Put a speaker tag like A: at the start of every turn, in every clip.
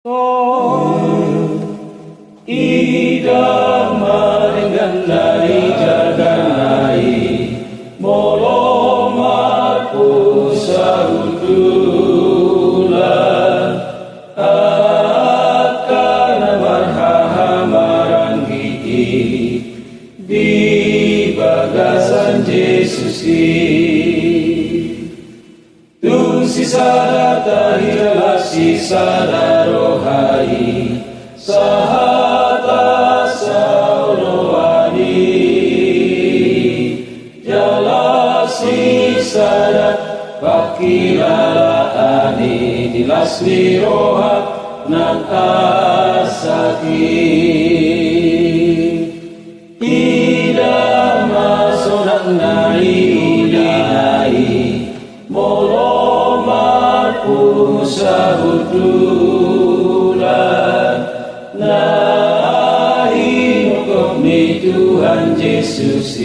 A: Ida maringanai jaganai molo marpu sahutulan akan marhamaranggi di bagasan Yesus tung sisa tahila sisa rohai sahata sauroani jalasi sadat pakilalaani dilasmi rohat nan asaki ida masonan nai ulinai molo marpu sahutulan ni Tuhan Yesus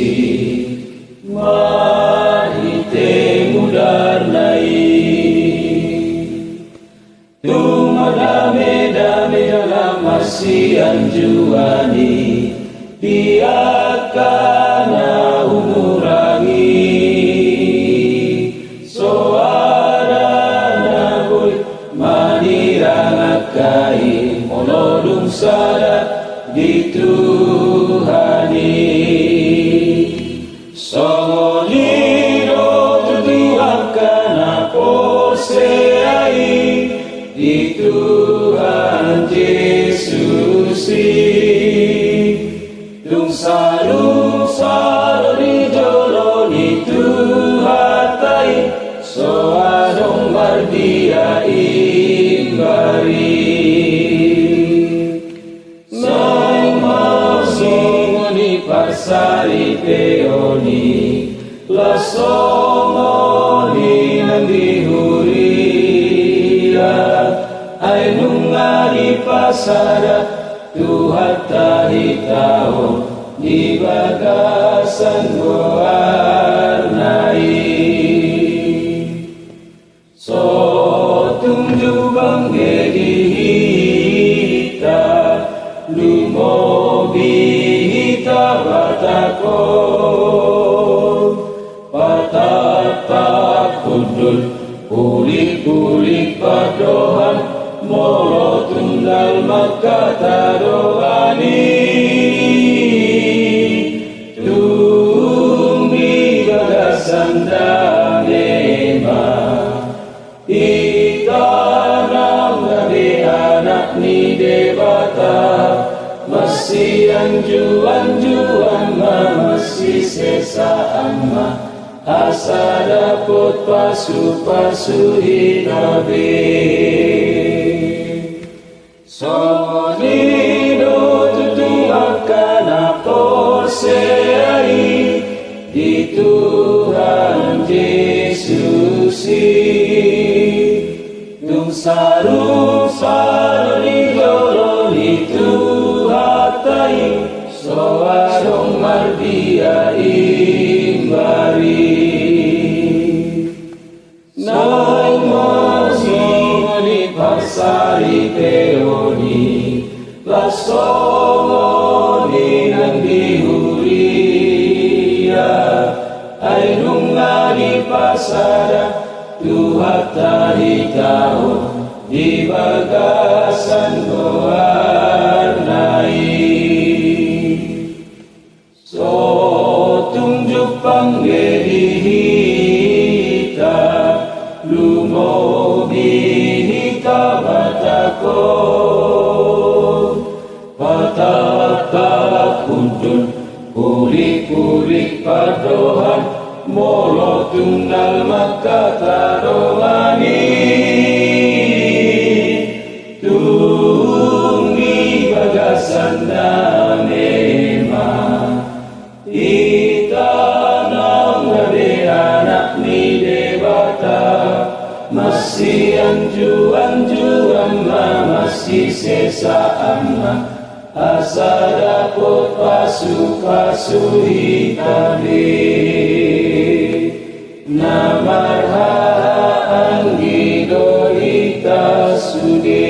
A: mahite mudarnai tumadame-dame dalam masian juani biarkan umurangi soarana boy manirangakai molodung sadat dituhani songoliro tutuhan kana poseai di Tuhan Yesus tung saru di jolo di Tuhatai soadong mardia imbari pasari peoni lasongoni nang dihuria ay nungari pasara Tuhan tahitao di bagasan goarnai so tungju bangge dihita lumobi batako patata kudul kulik-kulik padohan molo tunggal makata doani tunggi bagasan danema itanam gabe anak ni debata masih anjuan masih sesa amma asa dapot pasu hinabe sonido tutu akan aposei di Tuhan Yesus tung saru di jolo itu soarong mardia imbari nai mosoni pasari peoni lasongoni nang dihuria ay nungani pasara Tuhan tahitao di bagasan goarnai tunjuk panggedihita lumobihita batako patata kudun kulik-kulik padohan molo tunggal makata doani tunggi bagasan danema itanam gabe anak ni debata masih anjuan masih sesa amma asa dapot pasu hitabe namarha anggi doita sude